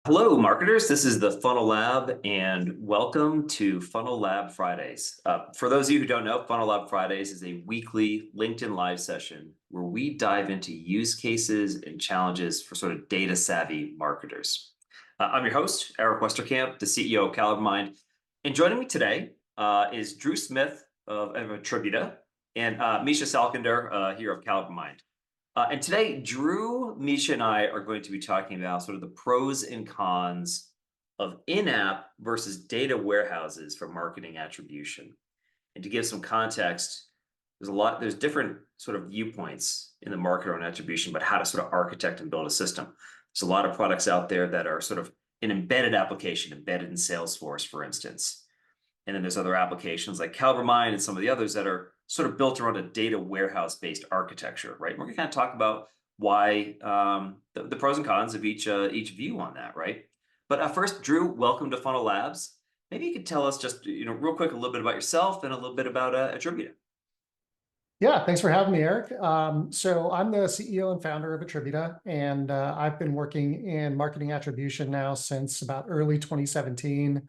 Hello, marketers. This is the Funnel Lab, and welcome to Funnel Lab Fridays. For those of you who don't know, Funnel Lab Fridays is a weekly LinkedIn Live session where we dive into use cases and challenges for sort of data-savvy marketers. I'm your host, Eric Westerkamp, the CEO of CaliberMind, and joining me today is Drew Smith of Attributa and Misha Salkinder here of CaliberMind. And today, Drew, Misha, and I are going to be talking about sort of the pros and cons of in-app versus data warehouses for marketing attribution. And to give some context, there's different sort of viewpoints in the market on attribution about how to sort of architect and build a system. There's a lot of products out there that are sort of an embedded application, embedded in Salesforce, for instance. And then there's other applications like CaliberMind and some of the others that are sort of built around a data warehouse-based architecture, right? And we're going to kind of talk about why the pros and cons of each view on that, right? But first, Drew, welcome to Funnel Labs. Maybe you could tell us just real quick a little bit about yourself and a little bit about Attributa. Yeah, thanks for having me, Eric. So I'm the CEO and founder of Attributa, and I've been working in marketing attribution now since about early 2017.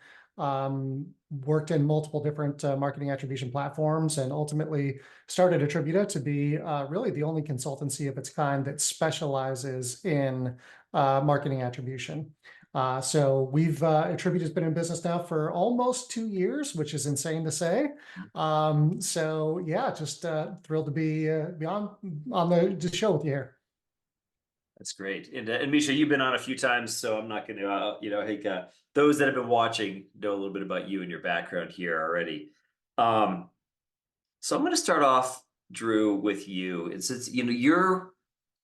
Worked in multiple different marketing attribution platforms, and ultimately started Attributa to be really the only consultancy of its kind that specializes in marketing attribution. So Attributa's been in business now for almost 2 years, which is insane to say. So yeah, just thrilled to be on the show with you here. That's great. And Misha, you've been on a few times, so I'm not going to, I think those that have been watching know a little bit about you and your background here already. So I'm going to start off, Drew, with you. And since you're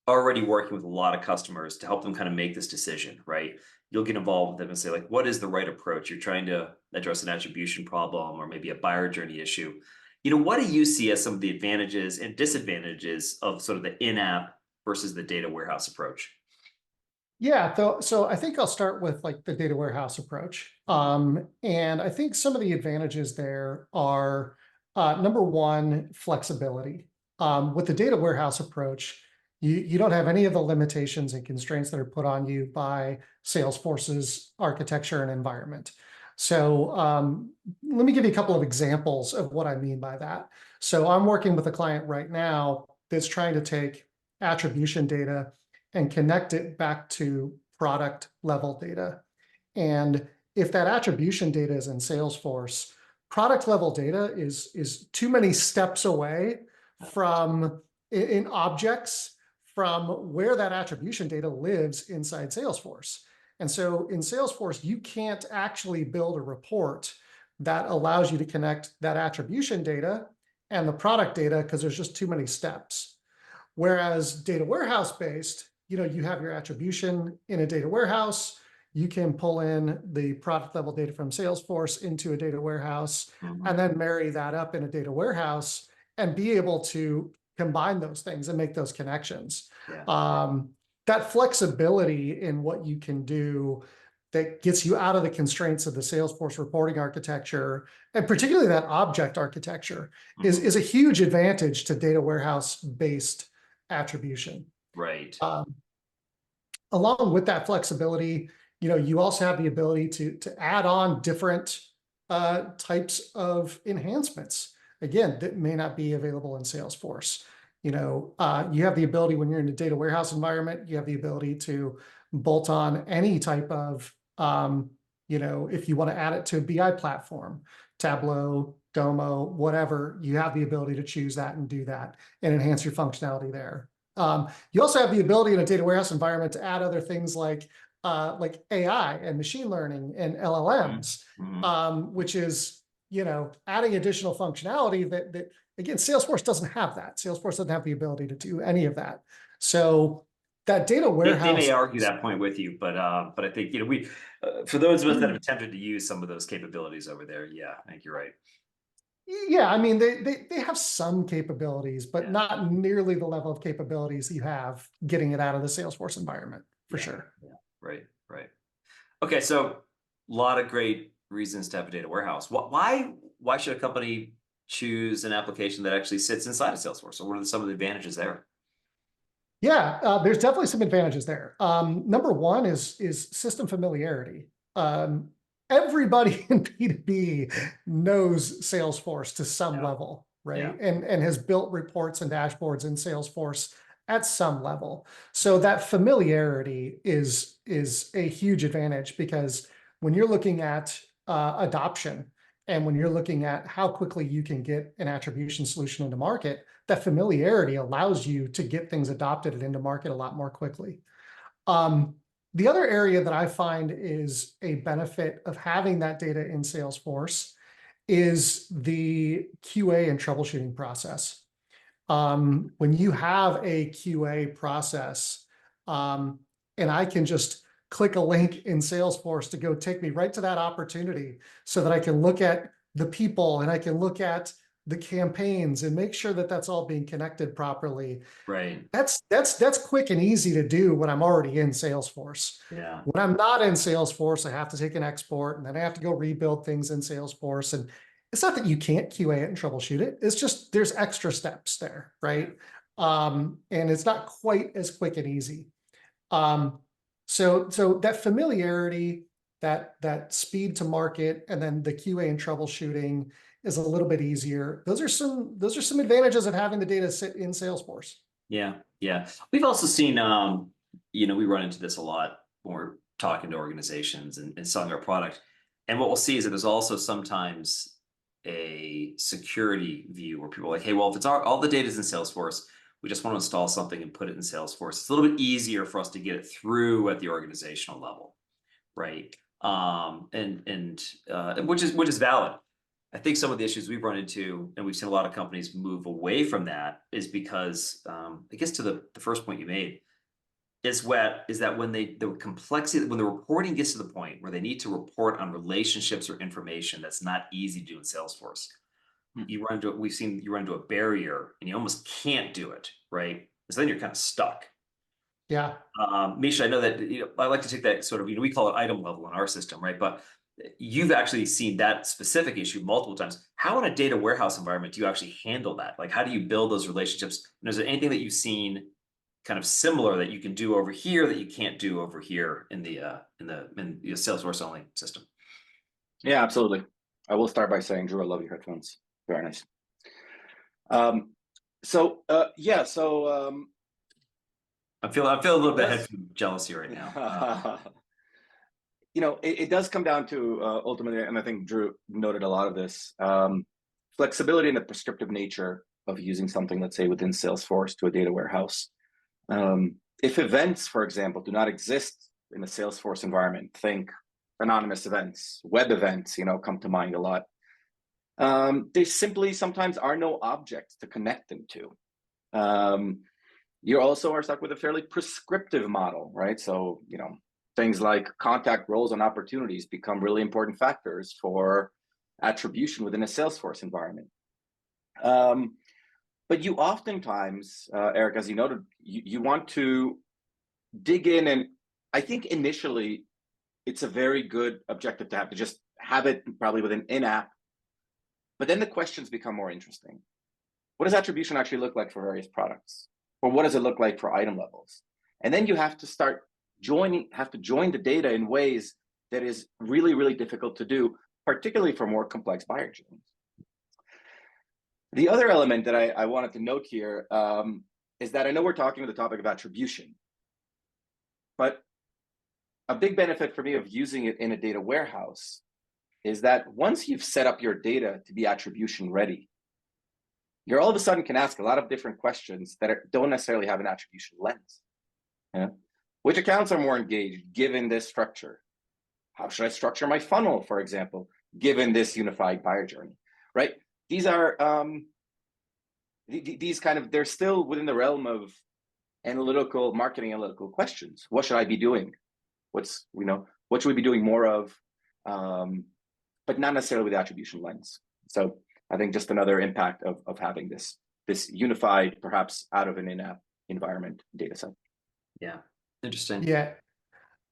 already working with a lot of customers to help them kind of make this decision, right? You'll get involved with them and say, like, what is the right approach? You're trying to address an attribution problem or maybe a buyer journey issue. What do you see as some of the advantages and disadvantages of sort of the in-app versus the data warehouse approach? Yeah, so I think I'll start with like the data warehouse approach. And I think some of the advantages there are number one, flexibility. With the data warehouse approach, you don't have any of the limitations and constraints that are put on you by Salesforce's architecture and environment. So let me give you a couple of examples of what I mean by that. So I'm working with a client right now that's trying to take attribution data and connect it back to product level data. And if that attribution data is in Salesforce, product level data is too many steps away from in objects from where that attribution data lives inside Salesforce. And so in Salesforce, you can't actually build a report that allows you to connect that attribution data and the product data because there's just too many steps. Whereas data warehouse based, you have your attribution in a data warehouse. You can pull in the product level data from Salesforce into a data warehouse and then marry that up in a data warehouse and be able to combine those things and make those connections. Yeah. That flexibility in what you can do that gets you out of the constraints of the Salesforce reporting architecture, and particularly that object architecture, is a huge advantage to data warehouse-based attribution. Right. Along with that flexibility, you also have the ability to add on different types of enhancements, again, that may not be available in Salesforce. You have the ability when you're in a data warehouse environment, you have the ability to bolt on any type of, if you want to add it to a BI platform, Tableau, Domo, whatever, you have the ability to choose that and do that and enhance your functionality there. You also have the ability in a data warehouse environment to add other things like AI and machine learning and LLMs, which is, adding additional functionality that again, Salesforce doesn't have that. Salesforce doesn't have the ability to do any of that. So that data warehouse. They may argue that point with you, but I think we, for those of us that have attempted to use some of those capabilities over there, yeah, I think you're right. Yeah, I mean they have some capabilities, but not nearly the level of capabilities you have getting it out of the Salesforce environment for sure. Yeah, right. Okay, so a lot of great reasons to have a data warehouse. Why should a company choose an application that actually sits inside of Salesforce? Or what are some of the advantages there? Yeah, there's definitely some advantages there. Number one is system familiarity. Everybody in B2B knows Salesforce to some Yeah. level, Yeah. right? And has built reports and dashboards in Salesforce at some level. So that familiarity is a huge advantage, because when you're looking at adoption, and when you're looking at how quickly you can get an attribution solution into market, that familiarity allows you to get things adopted and into market a lot more quickly. The other area that I find is a benefit of having that data in Salesforce is the QA and troubleshooting process. When you have a QA process, and I can just click a link in Salesforce to go take me right to that opportunity, so that I can look at the people and I can look at the campaigns and make sure that that's all being connected properly. Right. That's quick and easy to do when I'm already in Salesforce. Yeah. When I'm not in Salesforce, I have to take an export, and then I have to go rebuild things in Salesforce. And it's not that you can't QA it and troubleshoot it. It's just there's extra steps there, right? And it's not quite as quick and easy. So that familiarity, that speed to market, and then the QA and troubleshooting is a little bit easier. Those are some advantages of having the data sit in Salesforce. Yeah. Yeah. We've also seen, we run into this a lot when we're talking to organizations and selling our product. And what we'll see is that there's also sometimes a security view where people are like, hey, well, if it's all the data is in Salesforce, we just want to install something and put it in Salesforce. It's a little bit easier for us to get it through at the organizational level, right? Which is valid. I think some of the issues we've run into, and we've seen a lot of companies move away from that, is because I guess to the first point you made, is that when the complexity, when the reporting gets to the point where they need to report on relationships or information that's not easy to do in Salesforce, you run into a barrier and you almost can't do it, right? So then you're kind of stuck. Yeah. Misha, I know that I like to take that sort of, we call it item level in our system, right? But you've actually seen that specific issue multiple times. How in a data warehouse environment do you actually handle that? Like, how do you build those relationships? And is there anything that you've seen kind of similar that you can do over here that you can't do over here in the Salesforce only system? Yeah, absolutely. I will start by saying, Drew, I love your headphones. Very nice. I feel a little bit headphone jealousy right now. It does come down to ultimately, and I think Drew noted a lot of this, flexibility and the prescriptive nature of using something, let's say, within Salesforce to a data warehouse. If events, for example, do not exist in a Salesforce environment, think anonymous events, web events, come to mind a lot. There simply sometimes are no objects to connect them to. You also are stuck with a fairly prescriptive model, right? So, things like contact roles and opportunities become really important factors for attribution within a Salesforce environment. But you oftentimes, Eric, as you noted, you want to dig in, and I think initially it's a very good objective to just have it probably with an in-app, but then the questions become more interesting. What does attribution actually look like for various products? Or what does it look like for item levels? And then you have to start join the data in ways that is really, really difficult to do, particularly for more complex buyer journeys. The other element that I wanted to note here is that I know we're talking about the topic of attribution, but a big benefit for me of using it in a data warehouse is that once you've set up your data to be attribution ready, you're all of a sudden can ask a lot of different questions that don't necessarily have an attribution lens. Yeah? Which accounts are more engaged given this structure? How should I structure my funnel, for example, given this unified buyer journey, right? These are, they're still within the realm of marketing analytical questions. What should I be doing? What should we be doing more of? But not necessarily with the attribution lens. So I think just another impact of having this unified, perhaps out of an in-app environment data set. Yeah, interesting. Yeah.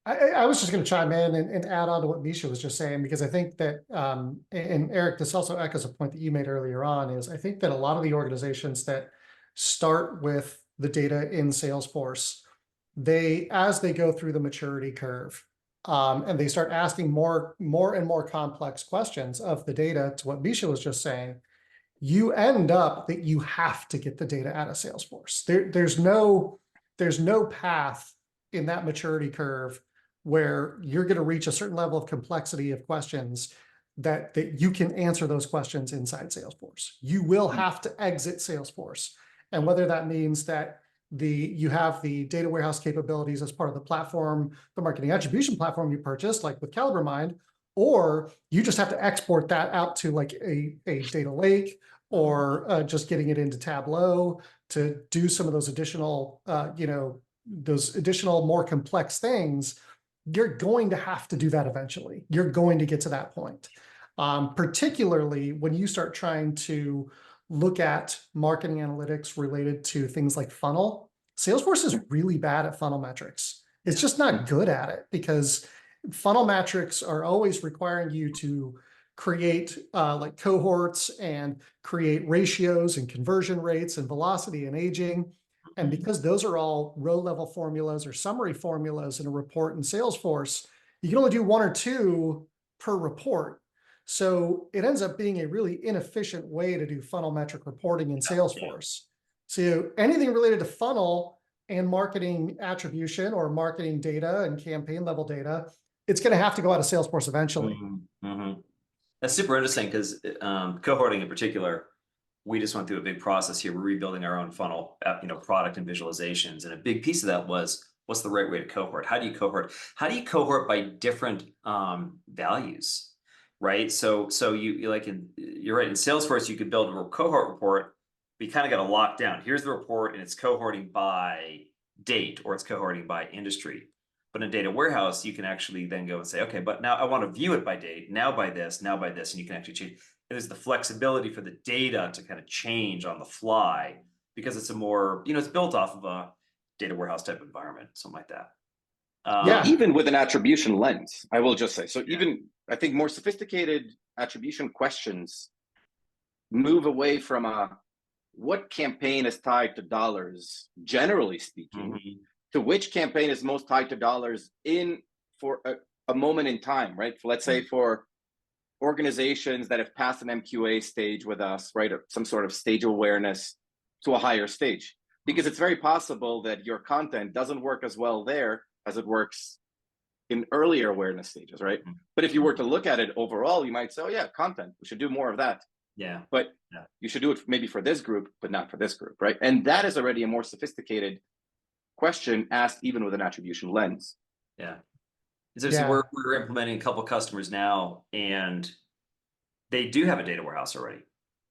I was just going to chime in and add on to what Misha was just saying, because I think that, and Eric, this also echoes a point that you made earlier on, is I think that a lot of the organizations that start with the data in Salesforce, as they go through the maturity curve, and they start asking more and more complex questions of the data, to what Misha was just saying, you end up that you have to get the data out of Salesforce. There's no path in that maturity curve where you're going to reach a certain level of complexity of questions that you can answer those questions inside Salesforce. You will have to exit Salesforce. And whether that means that you have the data warehouse capabilities as part of the platform, the marketing attribution platform you purchased, like with CaliberMind, or you just have to export that out to like a data lake, or just getting it into Tableau to do some of those additional, those additional more complex things. You're going to have to do that eventually. You're going to get to that point. Particularly when you start trying to look at marketing analytics related to things like funnel. Salesforce is really bad at funnel metrics. It's just not good at it, because funnel metrics are always requiring you to create like cohorts and create ratios and conversion rates and velocity and aging. And because those are all row level formulas or summary formulas in a report in Salesforce, you can only do 1 or 2 per report. So it ends up being a really inefficient way to do funnel metric reporting in Salesforce. So anything related to funnel and marketing attribution or marketing data and campaign level data, it's going to have to go out of Salesforce eventually. That's super interesting, because cohorting in particular, we just went through a big process here. We're rebuilding our own funnel, product and visualizations. And a big piece of that was, what's the right way to cohort? How do you cohort? How do you cohort by different values? Right. So you're right. In Salesforce, you could build a cohort report, but you kind of got to lock down. Here's the report, and it's cohorting by date, or it's cohorting by industry. But in a data warehouse, you can actually then go and say, okay, but now I want to view it by date, now by this, now by this, and you can actually change. And there's the flexibility for the data to kind of change on the fly, because it's a more, it's built off of a data warehouse type environment, something like that. Yeah, even with an attribution lens, I will just say. So even, I think, more sophisticated attribution questions move away from what campaign is tied to dollars, generally speaking, to which campaign is most tied to dollars for a moment in time, right? Let's say for organizations that have passed an MQA stage with us, right? Or some sort of stage awareness to a higher stage, because it's very possible that your content doesn't work as well there as it works in earlier awareness stages, right? But if you were to look at it overall, you might say, oh yeah, content, we should do more of that. Yeah. But you should do it maybe for this group, but not for this group, right? And that is already a more sophisticated question asked even with an attribution lens. Yeah. So we're implementing a couple customers now, and they do have a data warehouse already,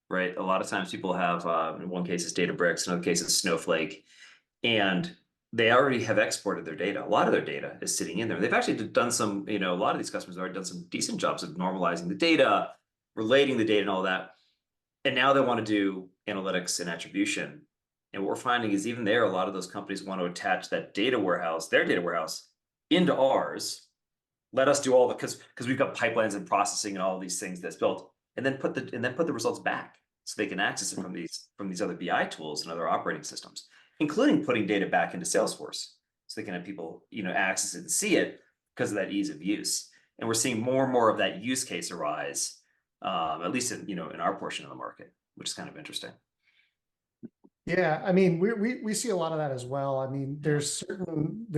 right? A lot of times people have, in one case it's Databricks, in other cases Snowflake, and they already have exported their data. A lot of their data is sitting in there. They've actually done some, a lot of these customers have already done some decent jobs of normalizing the data, relating the data and all that. And now they want to do analytics and attribution. And what we're finding is even there, a lot of those companies want to attach that data warehouse, their data warehouse, into ours. Let us do all the, because we've got pipelines and processing and all of these things that's built, and then put the results back so they can access it from these other BI tools and other operating systems, including putting data back into Salesforce so they can have people access it and see it because of that ease of use. And we're seeing more and more of that use case arise, at least in our portion of the market, which is kind of interesting. Yeah, I mean, we see a lot of that as well. I mean, there's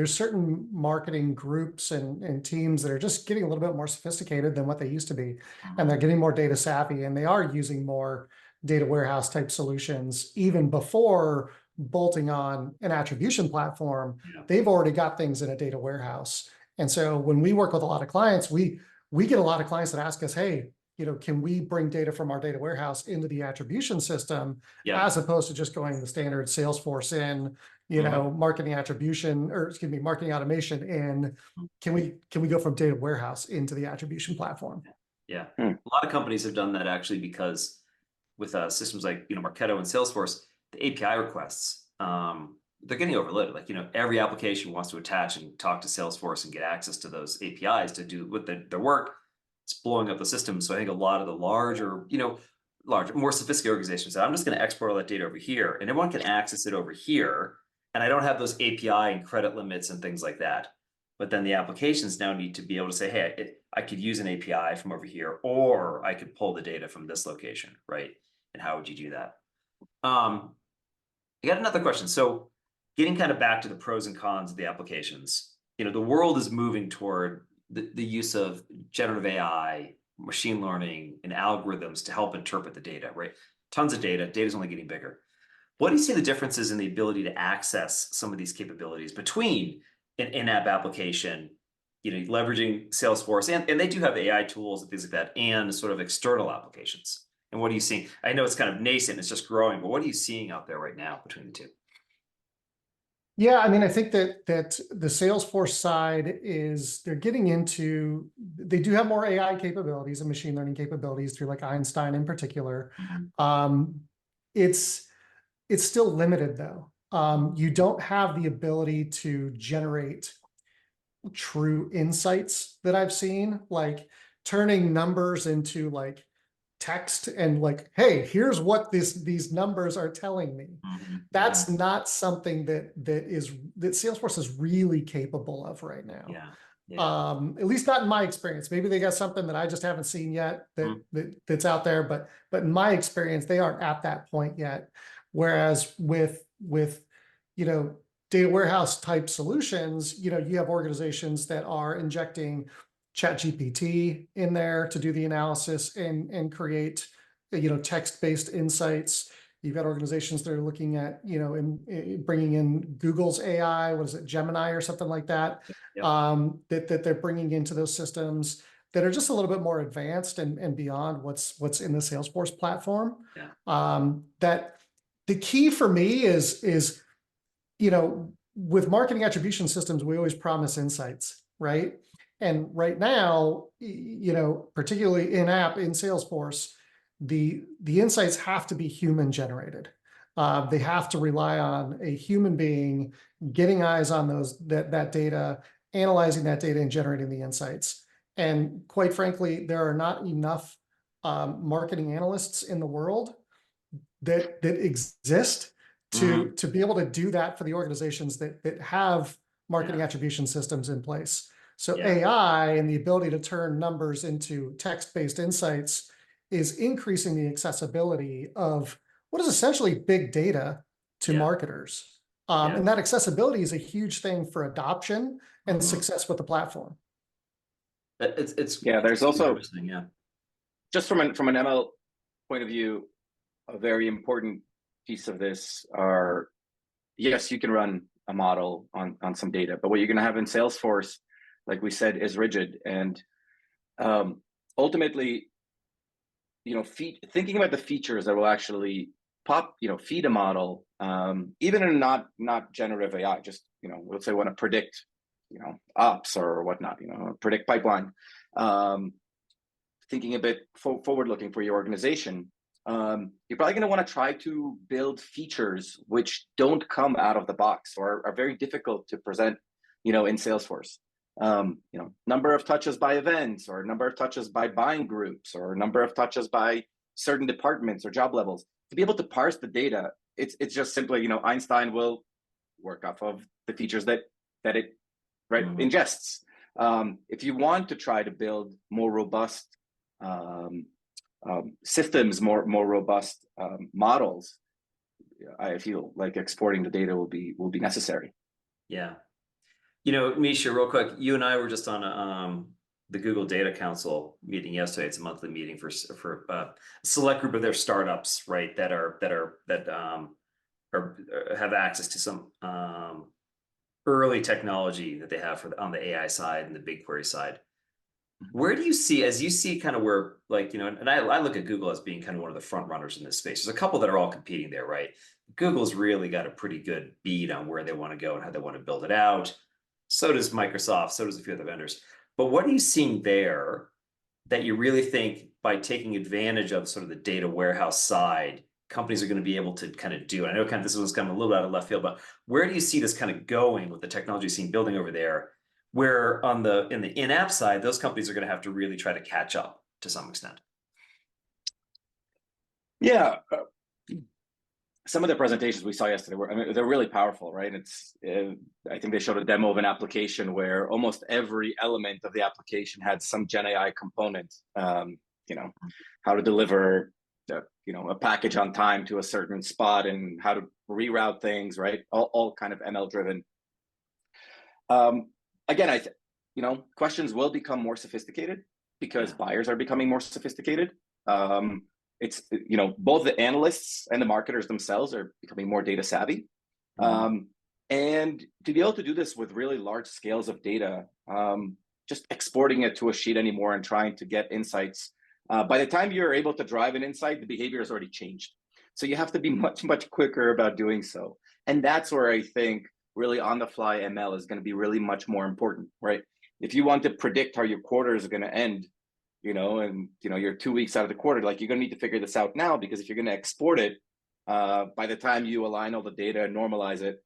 certain marketing groups and teams that are just getting a little bit more sophisticated than what they used to be, and they're getting more data savvy, and they are using more data warehouse type solutions even before bolting on an attribution platform. They've already got things in a data warehouse. And so when we work with a lot of clients, we get a lot of clients that ask us, hey, can we bring data from our data warehouse into the attribution system, as opposed to just going the standard Salesforce in, marketing attribution, or excuse me, marketing automation in? Can we go from data warehouse into the attribution platform? Yeah, a lot of companies have done that actually, because with systems like Marketo and Salesforce, the API requests, they're getting overloaded. Like every application wants to attach and talk to Salesforce and get access to those APIs to do with their work. It's blowing up the system. So I think a lot of the larger, more sophisticated organizations said, I'm just going to export all that data over here, and everyone can access it over here. and I don't have those API and credit limits and things like that. But then the applications now need to be able to say, hey, I could use an API from over here, or I could pull the data from this location, right? And how would you do that? I got another question. So getting kind of back to the pros and cons of the applications, the world is moving toward the use of generative AI, machine learning, and algorithms to help interpret the data, right? Tons of data. Data's only getting bigger. What do you see the differences in the ability to access some of these capabilities between an in-app application, leveraging Salesforce, and they do have AI tools and things like that, and sort of external applications? And what are you seeing? I know it's kind of nascent, it's just growing, but what are you seeing out there right now between the two? Yeah, I mean, I think that the Salesforce side they're getting into, they do have more AI capabilities and machine learning capabilities through like Einstein in particular. It's still limited though. You don't have the ability to generate true insights that I've seen, like turning numbers into like text and like, hey, here's what these numbers are telling me. That's not something that Salesforce is really capable of right now. Yeah. At least not in my experience. Maybe they got something that I just haven't seen yet that's out there, but in my experience, they aren't at that point yet. Whereas with data warehouse type solutions, you have organizations that are injecting ChatGPT in there to do the analysis and create, text-based insights. You've got organizations that are looking at, in bringing in Google's AI, what is it, Gemini or something like that, that they're bringing into those systems that are just a little bit more advanced and beyond what's in the Salesforce platform. That the key for me is, with marketing attribution systems, we always promise insights, right? And right now, particularly in-app in Salesforce, the insights have to be human generated. They have to rely on a human being getting eyes on that data, analyzing that data, and generating the insights. And quite frankly, there are not enough marketing analysts in the world that exist to be able to do that for the organizations that have marketing attribution systems in place. So AI and the ability to turn numbers into text-based insights is increasing the accessibility of what is essentially big data to marketers. And that accessibility is a huge thing for adoption and success with the platform. There's also just from an ML point of view, a very important piece of this are, yes, you can run a model on some data, but what you're going to have in Salesforce, like we said, is rigid. And ultimately, thinking about the features that will actually feed a model, even in not generative AI, just, let's say want to predict, ops or whatnot, predict pipeline, thinking a bit forward-looking for your organization, you're probably going to want to try to build features which don't come out of the box or are very difficult to present, in Salesforce. Number of touches by events, or number of touches by buying groups, or number of touches by certain departments or job levels. To be able to parse the data, it's just simply, Einstein will work off of the features that it ingests. If you want to try to build more robust systems, more robust models, I feel like exporting the data will be necessary. Yeah. Misha, real quick, you and I were just on the Google Data Council meeting yesterday. It's a monthly meeting for a select group of their startups, right? That have access to some early technology that they have on the AI side and the BigQuery side. Where do you see, as you see kind of where, and I look at Google as being kind of one of the front runners in this space. There's a couple that are all competing there, right? Google's really got a pretty good bead on where they want to go and how they want to build it out. So does Microsoft, so does a few other vendors. But what are you seeing there that you really think, by taking advantage of sort of the data warehouse side, companies are going to be able to kind of do? And I know kind of this was kind of a little out of left field, but where do you see this kind of going with the technology scene building over there, where in the in-app side, those companies are going to have to really try to catch up to some extent? Yeah. some of the presentations we saw yesterday were, I mean, they're really powerful, right? I think they showed a demo of an application where almost every element of the application had some Gen AI component. You know, how to deliver, a package on time to a certain spot, and how to reroute things, right? All kind of ML driven. Again, questions will become more sophisticated because buyers are becoming more sophisticated. It's, both the analysts and the marketers themselves are becoming more data savvy. And to be able to do this with really large scales of data, just exporting it to a sheet anymore and trying to get insights. By the time you're able to drive an insight, the behavior has already changed. So you have to be much, much quicker about doing so. And that's where I think really on the fly ML is going to be really much more important, right? If you want to predict how your quarter is going to end, and you're 2 weeks out of the quarter, like, you're going to need to figure this out now, because if you're going to export it, by the time you align all the data and normalize it,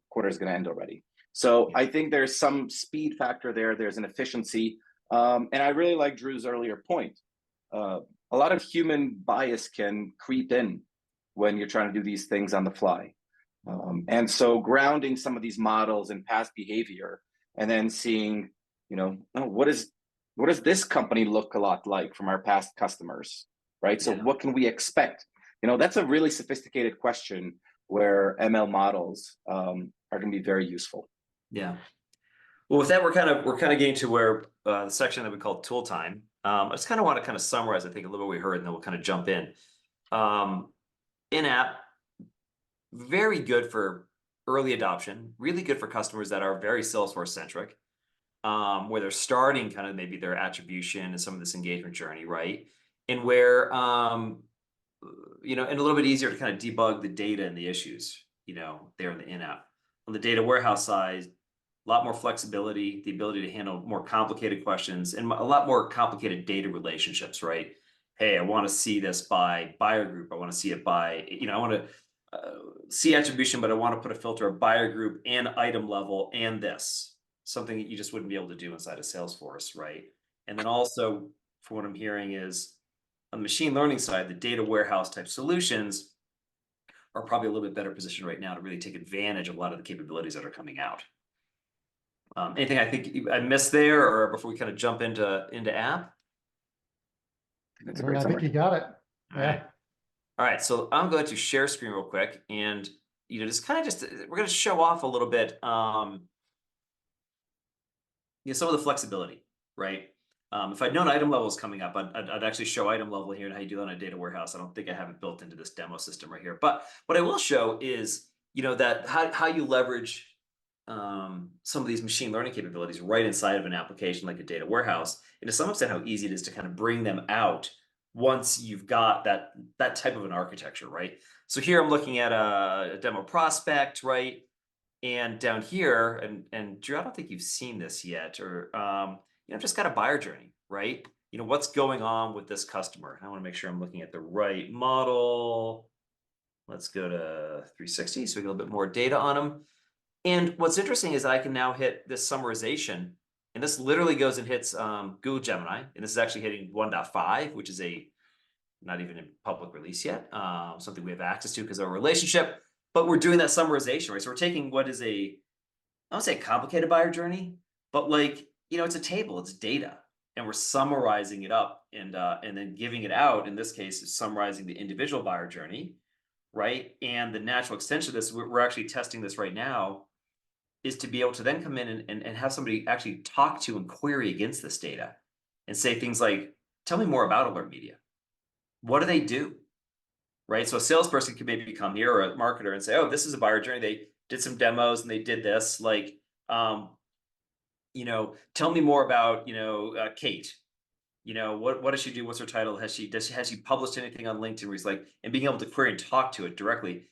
quarter is going to end already. So I think there's some speed factor there. There's an efficiency. And I really like Drew's earlier point. A lot of human bias can creep in when you're trying to do these things on the fly. And so grounding some of these models in past behavior, and then seeing, what does this company look a lot like from our past customers, right? So what can we expect? That's a really sophisticated question where ML models are going to be very useful. Yeah. Well, with that, we're kind of getting to where the section that we call tool time. I just kind of want to summarize, I think, a little bit what we heard, and then we'll kind of jump in. In-app, very good for early adoption, really good for customers that are very Salesforce centric, where they're starting kind of maybe their attribution and some of this engagement journey, right? And where, and a little bit easier to kind of debug the data and the issues, there in the in-app. On the data warehouse side, a lot more flexibility, the ability to handle more complicated questions, and a lot more complicated data relationships, right? Hey, I want to see this by buyer group. I want to see it by, I want to see attribution, but I want to put a filter of buyer group and item level and this, something that you just wouldn't be able to do inside of Salesforce, right? And then also, from what I'm hearing, is on the machine learning side, the data warehouse type solutions are probably a little bit better positioned right now to really take advantage of a lot of the capabilities that are coming out. Anything I think I missed there, or before we kind of jump into app? That's a great summary. I think you got it. All right, so I'm going to share screen real quick, and we're going to show off a little bit, some of the flexibility, right? If I'd known item level is coming up, I'd actually show item level here and how you do that on a data warehouse. I don't think I have it built into this demo system right here, but what I will show is, that how you leverage some of these machine learning capabilities right inside of an application like a data warehouse, and to some extent how easy it is to kind of bring them out once you've got that type of an architecture, right? So here I'm looking at a demo prospect, right? And down here, and Drew, I don't think you've seen this yet, or I've just got a buyer journey, right? What's going on with this customer? I want to make sure I'm looking at the right model. Let's go to 360 so we get a little bit more data on them. And what's interesting is I can now hit this summarization, and this literally goes and hits Google Gemini, and this is actually hitting 1.5, which is not even in public release yet, something we have access to because of our relationship, but we're doing that summarization, right? So we're taking what is I don't say complicated buyer journey, but it's a table, it's data, and we're summarizing it up and then giving it out. In this case, is summarizing the individual buyer journey, right? And the natural extension of this, we're actually testing this right now, is to be able to then come in and have somebody actually talk to and query against this data and say things like, tell me more about Alert Media. What do they do? Right? So a salesperson could maybe come here, or a marketer, and say, oh, this is a buyer journey. They did some demos and they did this. Tell me more about, Kate. What does she do? What's her title? Has she published anything on LinkedIn where he's and being able to query and talk to it directly,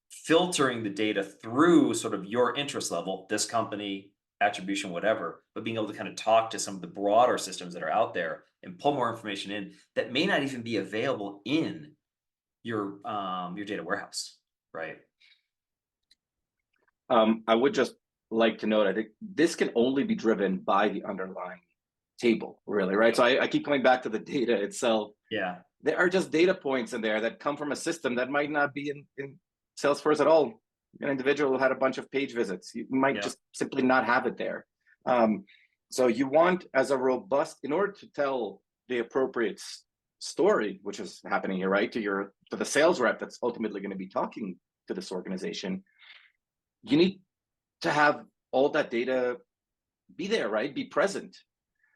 filtering the data through sort of your interest level, this company, attribution, whatever, but being able to kind of talk to some of the broader systems that are out there and pull more information in that may not even be available in your data warehouse, right? I would just like to note, I think this can only be driven by the underlying table, really, right? So I keep coming back to the data itself. Yeah. There are just data points in there that come from a system that might not be in Salesforce at all. An individual who had a bunch of page visits, you might just simply not have it there. So you want, as a robust, in order to tell the appropriate story, which is happening here, right, to the sales rep that's ultimately going to be talking to this organization, you need to have all that data be there, right? Be present.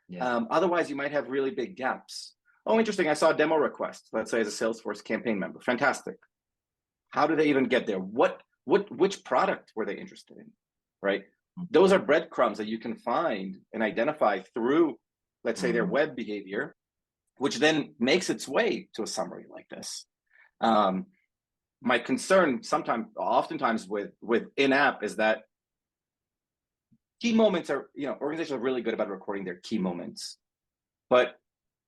Yeah. Otherwise, you might have really big gaps. Oh, interesting. I saw a demo request, let's say as a Salesforce campaign member. Fantastic. How did they even get there? Which product were they interested in, right? Those are breadcrumbs that you can find and identify through, let's say, their web behavior, which then makes its way to a summary like this. My concern oftentimes with in-app is that key moments are, organizations are really good about recording their key moments, but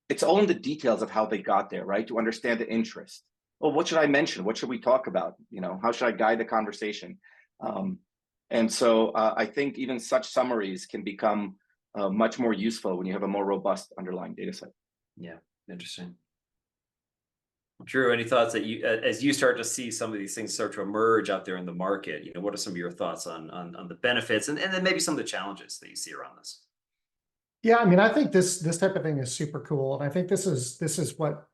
it's all in the details of how they got there, right? To understand the interest. Well, what should I mention? What should we talk about? How should I guide the conversation? And so I think even such summaries can become much more useful when you have a more robust underlying data set. Yeah, interesting. Drew, any thoughts that you, as you start to see some of these things start to emerge out there in the market, what are some of your thoughts on the benefits and then maybe some of the challenges that you see around this? Yeah, I mean, I think this type of thing is super cool, and I think this is what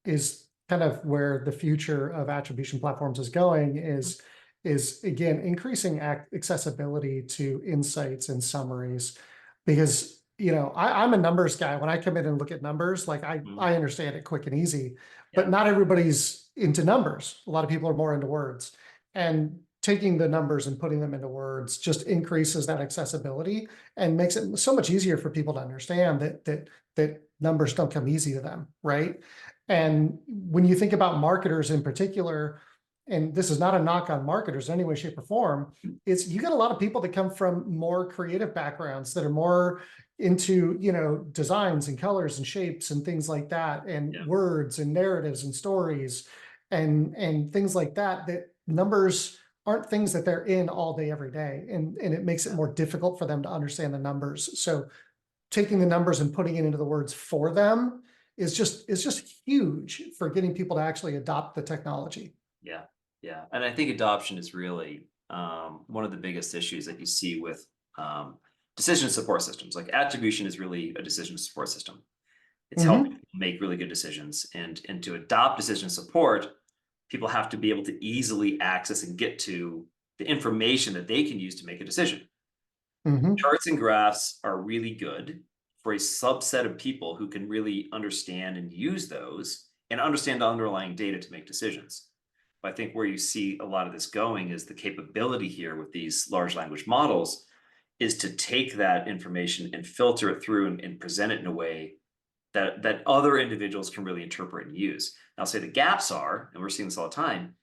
is kind of where the future of attribution platforms is going, is again increasing accessibility to insights and summaries, because I'm a numbers guy. When I come in and look at numbers, like I understand it quick and easy, but not everybody's into numbers. A lot of people are more into words, and taking the numbers and putting them into words just increases that accessibility and makes it so much easier for people to understand that numbers don't come easy to them, right? And when you think about marketers in particular, and this is not a knock on marketers in any way, shape, or form, it's you get a lot of people that come from more creative backgrounds that are more into designs and colors and shapes and things like that, and words and narratives and stories and things like that, that numbers aren't things that they're in all day, every day. And it makes it more difficult for them to understand the numbers. So taking the numbers and putting it into the words for them is just huge for getting people to actually adopt the technology. Yeah. Yeah. And I think adoption is really one of the biggest issues that you see with decision support systems. Like attribution is really a decision support system. It's helping people make really good decisions. And to adopt decision support, people have to be able to easily access and get to the information that they can use to make a decision. Charts and graphs are really good for a subset of people who can really understand and use those and understand the underlying data to make decisions. But I think where you see a lot of this going is the capability here with these large language models is to take that information and filter it through and present it in a way that other individuals can really interpret and use. And I'll say the gaps are, and we're seeing this all the time,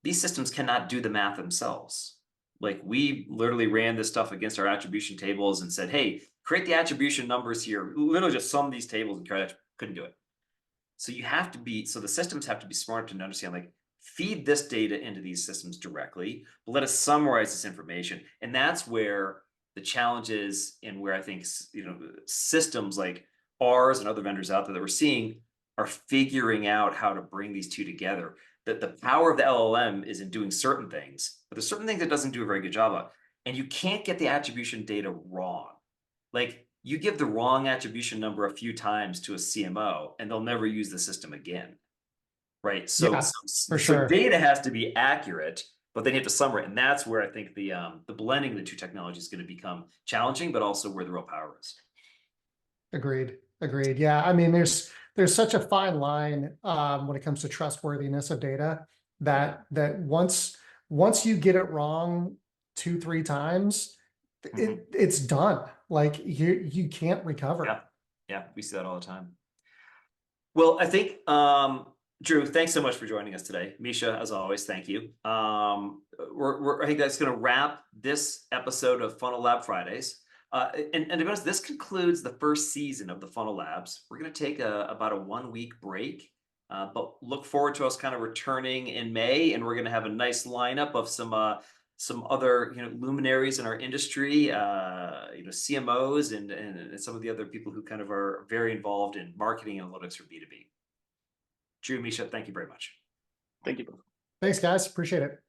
these systems cannot do the math themselves. Like we literally ran this stuff against our attribution tables and said, hey, create the attribution numbers here, literally just sum these tables and try to, couldn't do it. So the systems have to be smart to understand, like, feed this data into these systems directly, but let us summarize this information. And that's where the challenge is, and where I think, systems like ours and other vendors out there that we're seeing are figuring out how to bring these two together. That the power of the LLM is in doing certain things, but there's certain things it doesn't do a very good job of. And you can't get the attribution data wrong. Like you give the wrong attribution number a few times to a CMO and they'll never use the system again. Right. So, for sure. Data has to be accurate, but then you have to summarize. And that's where I think the blending of the two technologies is going to become challenging, but also where the real power is. Agreed. Yeah. I mean, there's such a fine line when it comes to trustworthiness of data that once you get it wrong 2-3 times, it's done. Like you can't recover. Yeah, we see that all the time. Well, I think Drew, thanks so much for joining us today. Misha, as always, thank you. I think that's going to wrap this episode of Funnel Lab Fridays. And to be honest, this concludes the first season of the Funnel Labs. We're going to take about a 1-week break, but look forward to us kind of returning in May, and we're going to have a nice lineup of some some other, luminaries in our industry, CMOs and some of the other people who kind of are very involved in marketing analytics for B2B. Drew, Misha, thank you very much. Thank you both. Thanks, guys. Appreciate it.